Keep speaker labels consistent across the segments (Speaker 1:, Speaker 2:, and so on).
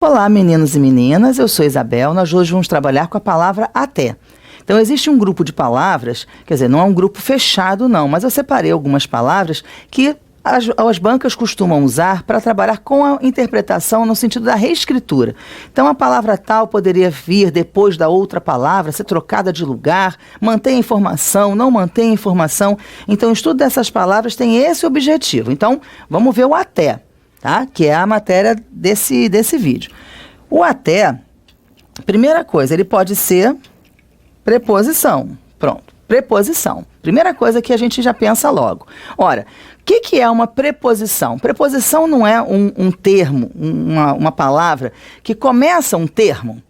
Speaker 1: Olá, meninos e meninas, eu sou Isabel, nós hoje vamos trabalhar com a palavra até. Então, existe um grupo de palavras, quer dizer, não é um grupo fechado não, mas eu separei algumas palavras que as bancas costumam usar para trabalhar com a interpretação no sentido da reescritura. Então, a palavra tal poderia vir depois da outra palavra, ser trocada de lugar, manter a informação, não manter a informação. Então, o estudo dessas palavras tem esse objetivo. Então, vamos ver o até, tá? Que é a matéria desse vídeo. O até, primeira coisa, ele pode ser preposição. Pronto, preposição. Primeira coisa que a gente já pensa logo. Ora, o que é uma preposição? Preposição não é um termo, uma palavra que começa um termo,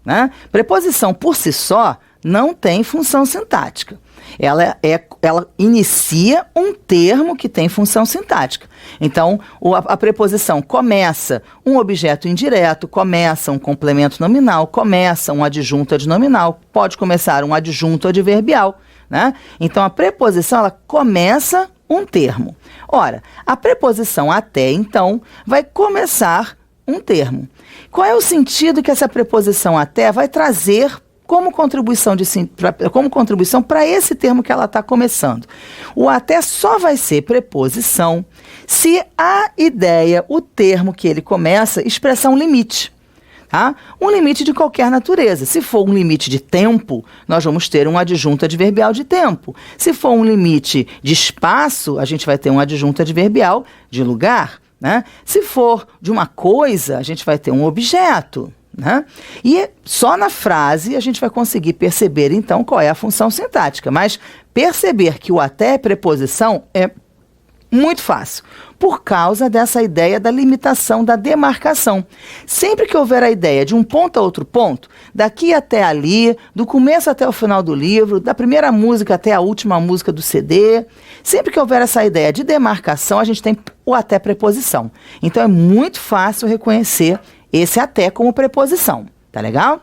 Speaker 1: né? Preposição por si só não tem função sintática. Ela inicia um termo que tem função sintática. Então, a preposição começa um objeto indireto, começa um complemento nominal, começa um adjunto adnominal, pode começar um adjunto adverbial, né? Então, a preposição, ela começa um termo. Ora, a preposição até, então, vai começar um termo. Qual é o sentido que essa preposição até vai trazer como contribuição para esse termo que ela está começando? O até só vai ser preposição se a ideia, o termo que ele começa, expressar um limite. Tá? Um limite de qualquer natureza. Se for um limite de tempo, nós vamos ter um adjunto adverbial de tempo. Se for um limite de espaço, a gente vai ter um adjunto adverbial de lugar, né? Se for de uma coisa, a gente vai ter um objeto, né? E só na frase a gente vai conseguir perceber, então, qual é a função sintática. Mas perceber que o até é preposição é muito fácil, por causa dessa ideia da limitação, da demarcação. Sempre que houver a ideia de um ponto a outro ponto, daqui até ali, do começo até o final do livro, da primeira música até a última música do CD, sempre que houver essa ideia de demarcação, a gente tem o até preposição. Então é muito fácil reconhecer esse até como preposição. Tá legal?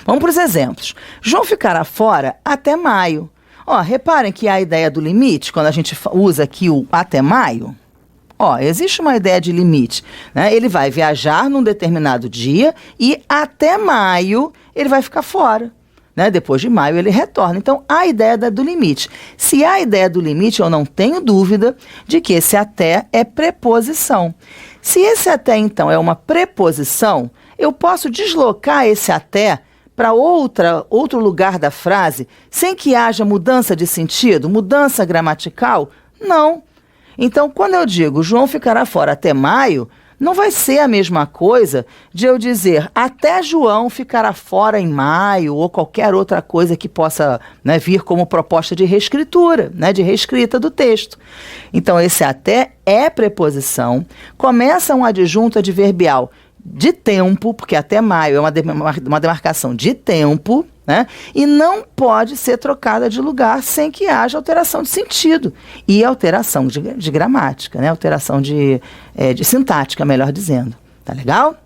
Speaker 1: Vamos para os exemplos. João ficará fora até maio. Ó, reparem que a ideia do limite, quando a gente usa aqui o até maio, ó, existe uma ideia de limite, né? Ele vai viajar num determinado dia e até maio ele vai ficar fora, né? Depois de maio ele retorna. Então, a ideia do limite. Se há a ideia do limite, eu não tenho dúvida de que esse até é preposição. Se esse até, então, é uma preposição, eu posso deslocar esse até para outro lugar da frase, sem que haja mudança de sentido, mudança gramatical? Não. Então, quando eu digo João ficará fora até maio, não vai ser a mesma coisa de eu dizer até João ficará fora em maio, ou qualquer outra coisa que possa, né, vir como proposta de reescritura, né, de reescrita do texto. Então, esse até é preposição, começa um adjunto adverbial de tempo, porque até maio é uma demarcação de tempo, né? E não pode ser trocada de lugar sem que haja alteração de sentido e alteração de gramática, né? Alteração de sintática, melhor dizendo. Tá legal?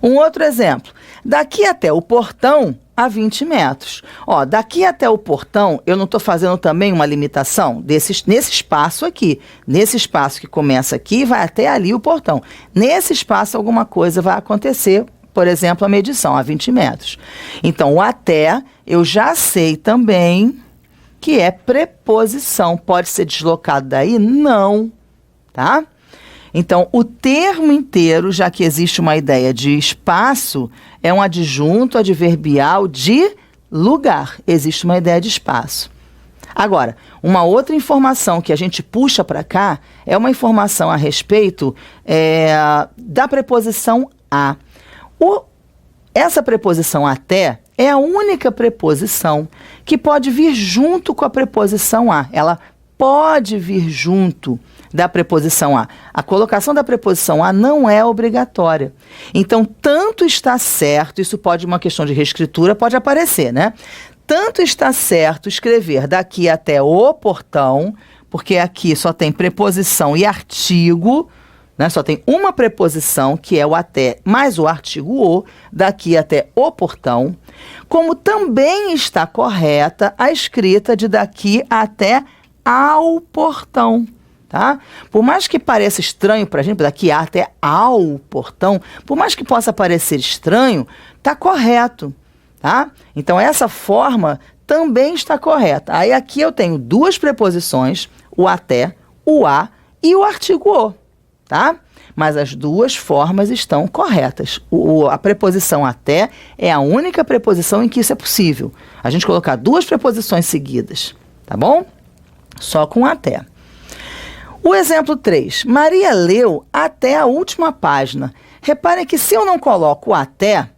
Speaker 1: Um outro exemplo. Daqui até o portão, a 20 metros. Ó, daqui até o portão, eu não estou fazendo também uma limitação nesse espaço aqui. Nesse espaço que começa aqui, vai até ali o portão. Nesse espaço, alguma coisa vai acontecer, por exemplo, a medição, a 20 metros. Então, o até, eu já sei também que é preposição. Pode ser deslocado daí? Não, tá? Então, o termo inteiro, já que existe uma ideia de espaço, é um adjunto adverbial de lugar. Existe uma ideia de espaço. Agora, uma outra informação que a gente puxa para cá é uma informação a respeito da preposição a. Essa preposição até é a única preposição que pode vir junto com a preposição a. Ela pode vir junto da preposição a. A colocação da preposição a não é obrigatória. Então, tanto está certo, isso pode, uma questão de reescritura, pode aparecer, né? Tanto está certo escrever daqui até o portão, porque aqui só tem preposição e artigo, né? Só tem uma preposição, que é o até, mais o artigo o, daqui até o portão, como também está correta a escrita de daqui até ao portão. tá? Por mais que pareça estranho para a gente, daqui até ao portão, por mais que possa parecer estranho, está correto, tá? Então, essa forma também está correta. Aí, aqui eu tenho duas preposições, o até, o a e o artigo o, tá? Mas as duas formas estão corretas. A preposição até é a única preposição em que isso é possível. A gente colocar duas preposições seguidas, tá bom? Só com até. O exemplo 3. Maria leu até a última página. Reparem que se eu não coloco até,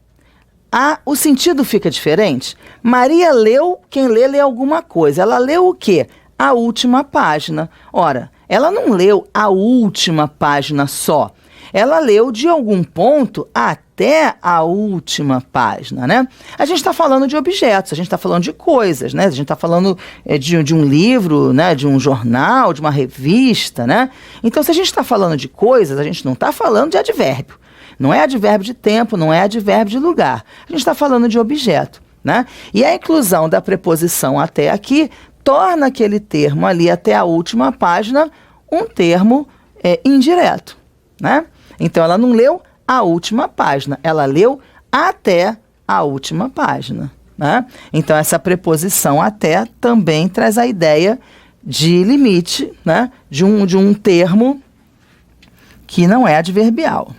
Speaker 1: o sentido fica diferente. Maria leu, quem lê alguma coisa. Ela leu o quê? A última página. Ora, ela não leu a última página só. Ela leu de algum ponto até a última página, né? A gente está falando de objetos, a gente está falando de coisas, né? A gente está falando de um livro, né? De um jornal, de uma revista, né? Então, se a gente está falando de coisas, a gente não está falando de advérbio. Não é advérbio de tempo, não é advérbio de lugar. A gente está falando de objeto, né? E a inclusão da preposição até aqui torna aquele termo ali até a última página um termo indireto, né? Então, ela não leu a última página, ela leu até a última página, né? Então, essa preposição até também traz a ideia de limite, né? De um termo que não é adverbial.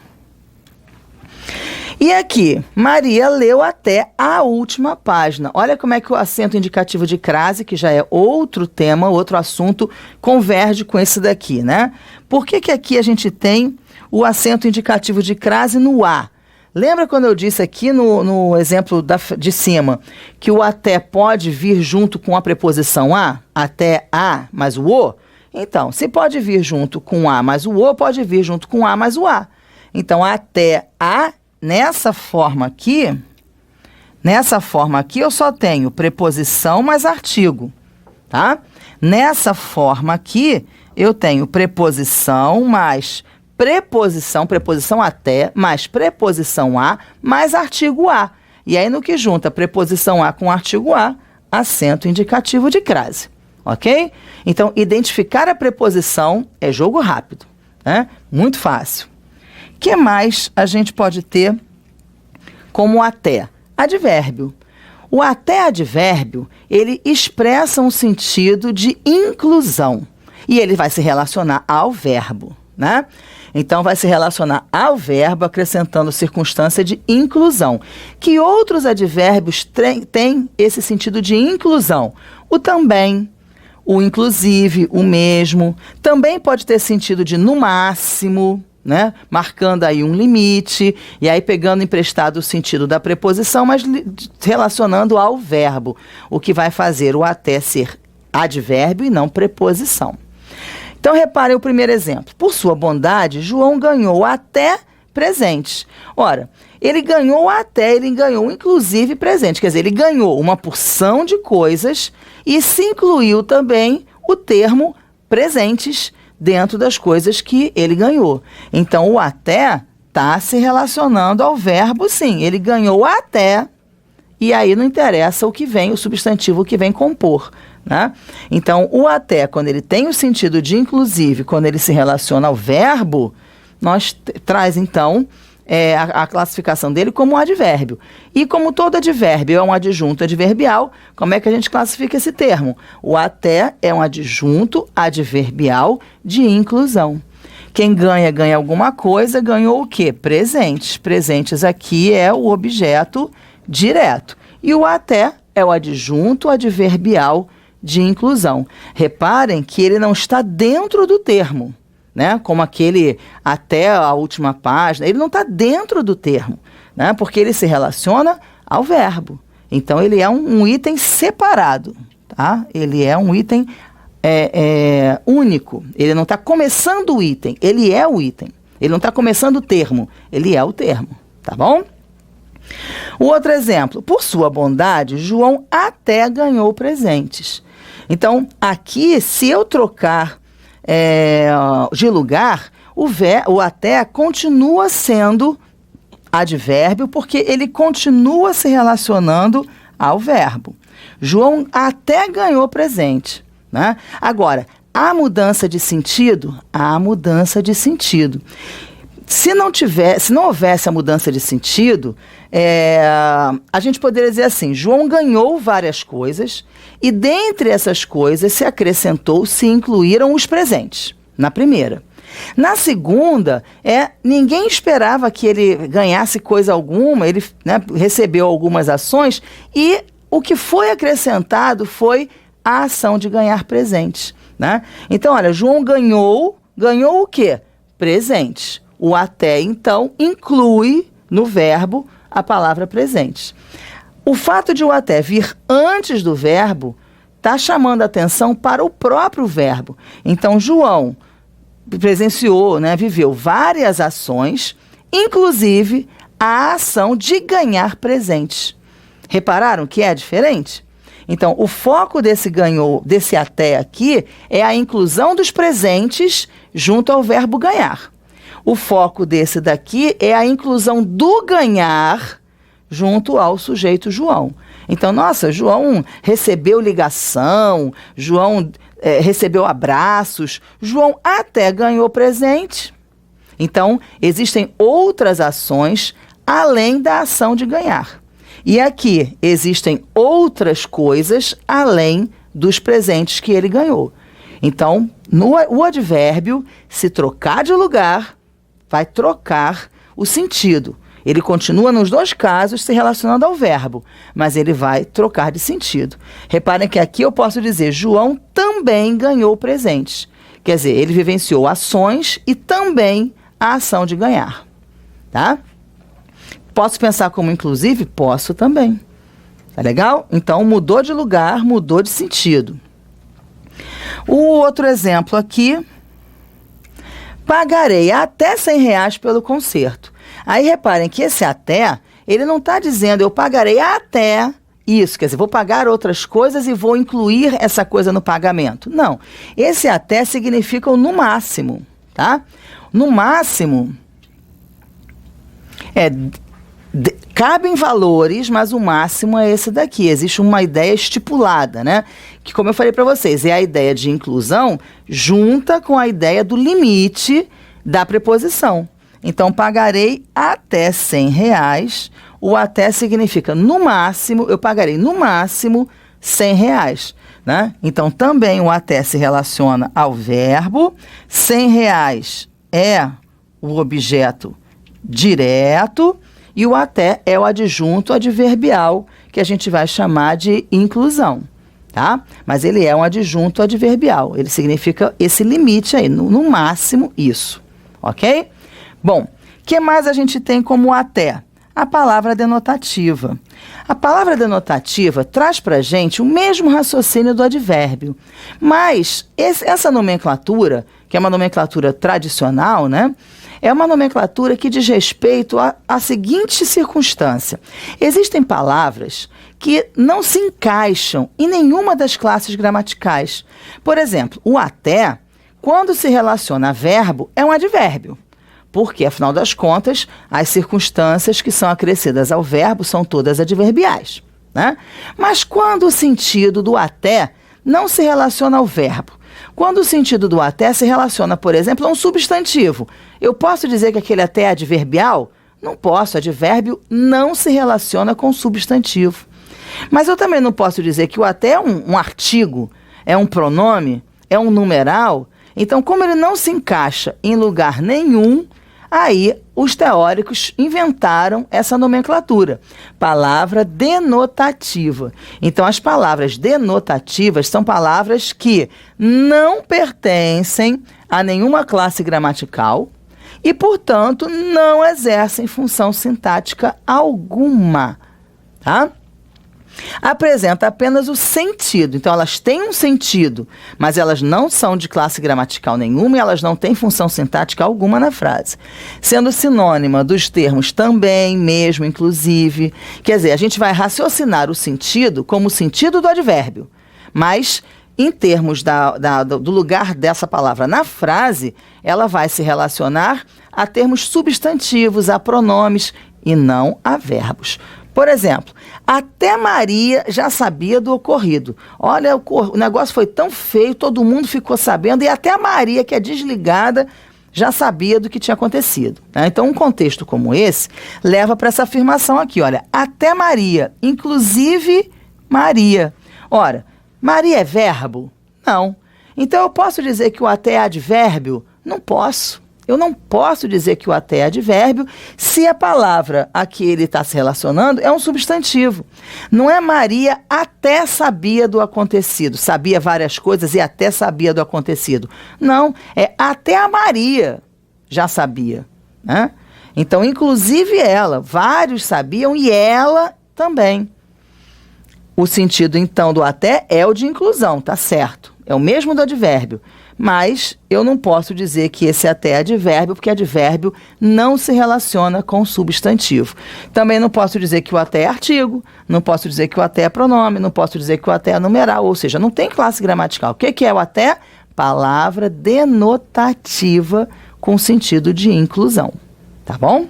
Speaker 1: E aqui, Maria leu até a última página. Olha como é que o acento indicativo de crase, que já é outro tema, outro assunto, converge com esse daqui, né? Por que aqui a gente tem o acento indicativo de crase no A? Lembra quando eu disse aqui no exemplo de cima que o até pode vir junto com a preposição a? Até a mais o o? Então, se pode vir junto com a mais o o, pode vir junto com a mais o a. Então, até a, nessa forma aqui eu só tenho preposição mais artigo, tá? Nessa forma aqui, eu tenho preposição mais preposição até, mais preposição a, mais artigo a. E aí, no que junta preposição a com artigo a, acento indicativo de crase, ok? Então, identificar a preposição é jogo rápido, né? Muito fácil. O que mais a gente pode ter como até? Advérbio. O até advérbio, ele expressa um sentido de inclusão. E ele vai se relacionar ao verbo, né? Então, vai se relacionar ao verbo, acrescentando circunstância de inclusão. Que outros advérbios têm esse sentido de inclusão? O também, o inclusive, o mesmo. Também pode ter sentido de no máximo, né? Marcando aí um limite, e aí pegando emprestado o sentido da preposição, mas relacionando ao verbo, o que vai fazer o até ser advérbio e não preposição. Então, reparem o primeiro exemplo. Por sua bondade, João ganhou até presentes. Ora, ele ganhou até, ele ganhou inclusive presente. Quer dizer, ele ganhou uma porção de coisas e se incluiu também o termo presentes dentro das coisas que ele ganhou. Então, o até está se relacionando ao verbo, sim. Ele ganhou até, e aí não interessa o que vem, o substantivo que vem compor, né? Então, o até, quando ele tem o sentido de inclusive, quando ele se relaciona ao verbo, nós traz, então, a classificação dele como um advérbio. E como todo advérbio é um adjunto adverbial, como é que a gente classifica esse termo? O até é um adjunto adverbial de inclusão. Quem ganha, ganha alguma coisa, ganhou o quê? Presentes. Presentes aqui é o objeto direto. E o até é o adjunto adverbial de inclusão. Reparem que ele não está dentro do termo, né? Como aquele até a última página, ele não está dentro do termo, né? Porque ele se relaciona ao verbo. Então, ele é um item separado, tá? Ele é um item único. Ele não está começando o item, ele é o item. Ele não está começando o termo, ele é o termo, tá bom? O outro exemplo, por sua bondade, João até ganhou presentes. Então, aqui, se eu trocar de lugar, o até continua sendo advérbio, porque ele continua se relacionando ao verbo. João até ganhou presente, né? Agora, há mudança de sentido? Há mudança de sentido. Se não houvesse a mudança de sentido, a gente poderia dizer assim, João ganhou várias coisas e dentre essas coisas se acrescentou, se incluíram os presentes, na primeira. Na segunda, ninguém esperava que ele ganhasse coisa alguma, ele, né, recebeu algumas ações e o que foi acrescentado foi a ação de ganhar presentes, né? Então, olha, João ganhou o quê? Presentes. O até, então, inclui no verbo a palavra presentes. O fato de o até vir antes do verbo está chamando a atenção para o próprio verbo. Então, João presenciou, né, viveu várias ações, inclusive a ação de ganhar presentes. Repararam que é diferente? Então, o foco desse até aqui é a inclusão dos presentes junto ao verbo ganhar. O foco desse daqui é a inclusão do ganhar junto ao sujeito João. Então, nossa, João recebeu ligação, João recebeu abraços, João até ganhou presente. Então, existem outras ações além da ação de ganhar. E aqui existem outras coisas além dos presentes que ele ganhou. Então, o advérbio, se trocar de lugar, vai trocar o sentido. Ele continua nos dois casos se relacionando ao verbo, mas ele vai trocar de sentido. Reparem que aqui eu posso dizer, João também ganhou presentes. Quer dizer, ele vivenciou ações e também a ação de ganhar. Tá? Posso pensar como inclusive? Posso também. Tá legal? Então, mudou de lugar, mudou de sentido. O outro exemplo aqui, pagarei até R$100 pelo concerto. Aí reparem que esse até, ele não está dizendo eu pagarei até isso, quer dizer, vou pagar outras coisas e vou incluir essa coisa no pagamento. Não, esse até significa o no máximo, tá? No máximo, cabem valores, mas o máximo é esse daqui. Existe uma ideia estipulada, né? Que, como eu falei para vocês, é a ideia de inclusão junta com a ideia do limite da preposição. Então, pagarei até R$100. O até significa no máximo, eu pagarei no máximo R$100, né? Então, também o até se relaciona ao verbo. R$100 é o objeto direto e o até é o adjunto adverbial que a gente vai chamar de inclusão, tá? Mas ele é um adjunto adverbial, ele significa esse limite aí, no máximo isso, ok? Bom, o que mais a gente tem como até? A palavra denotativa. A palavra denotativa traz para a gente o mesmo raciocínio do advérbio, mas essa nomenclatura, que é uma nomenclatura tradicional, né? É uma nomenclatura que diz respeito à seguinte circunstância. Existem palavras que não se encaixam em nenhuma das classes gramaticais. Por exemplo, o até, quando se relaciona a verbo, é um advérbio. Porque, afinal das contas, as circunstâncias que são acrescidas ao verbo são todas adverbiais, né? Mas quando o sentido do até não se relaciona ao verbo, quando o sentido do até se relaciona, por exemplo, a um substantivo, eu posso dizer que aquele até é adverbial? Não posso, advérbio não se relaciona com substantivo. Mas eu também não posso dizer que o até é um artigo, é um pronome, é um numeral. Então, como ele não se encaixa em lugar nenhum, aí os teóricos inventaram essa nomenclatura, palavra denotativa. Então, as palavras denotativas são palavras que não pertencem a nenhuma classe gramatical e, portanto, não exercem função sintática alguma, tá? Apresenta apenas o sentido. Então, elas têm um sentido, mas elas não são de classe gramatical nenhuma e elas não têm função sintática alguma na frase. Sendo sinônima dos termos também, mesmo, inclusive. Quer dizer, a gente vai raciocinar o sentido como o sentido do advérbio, mas em termos do lugar dessa palavra na frase, ela vai se relacionar a termos substantivos, a pronomes e não a verbos. Por exemplo, até Maria já sabia do ocorrido. Olha, o negócio foi tão feio, todo mundo ficou sabendo, e até a Maria, que é desligada, já sabia do que tinha acontecido, né? Então, um contexto como esse leva para essa afirmação aqui, olha, até Maria, inclusive Maria. Ora, Maria é verbo? Não. Então, eu posso dizer que o até é advérbio? Não posso. Eu não posso dizer que o até é advérbio se a palavra a que ele está se relacionando é um substantivo. Não é Maria até sabia do acontecido, sabia várias coisas e até sabia do acontecido. Não, é até a Maria já sabia, né? Então, inclusive ela, vários sabiam e ela também. O sentido, então, do até é o de inclusão, tá certo? É o mesmo do advérbio. Mas eu não posso dizer que esse até é advérbio, porque advérbio não se relaciona com substantivo. Também não posso dizer que o até é artigo, não posso dizer que o até é pronome, não posso dizer que o até é numeral, ou seja, não tem classe gramatical. O que é o até? Palavra denotativa com sentido de inclusão. Tá bom?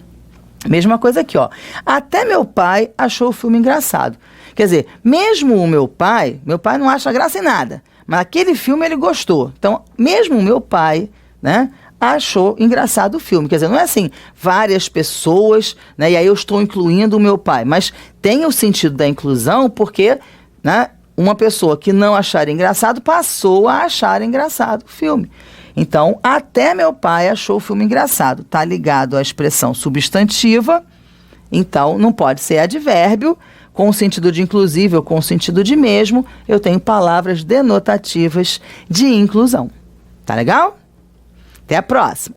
Speaker 1: Mesma coisa aqui, ó. Até meu pai achou o filme engraçado. Quer dizer, mesmo o meu pai não acha graça em nada. Mas aquele filme ele gostou. Então, mesmo o meu pai, né, achou engraçado o filme. Quer dizer, não é assim, várias pessoas, né, e aí eu estou incluindo o meu pai. Mas tem o sentido da inclusão porque, né, uma pessoa que não achar engraçado passou a achar engraçado o filme. Então, até meu pai achou o filme engraçado. Está ligado à expressão substantiva, então não pode ser advérbio. Com o sentido de inclusive ou com o sentido de mesmo, eu tenho palavras denotativas de inclusão. Tá legal? Até a próxima!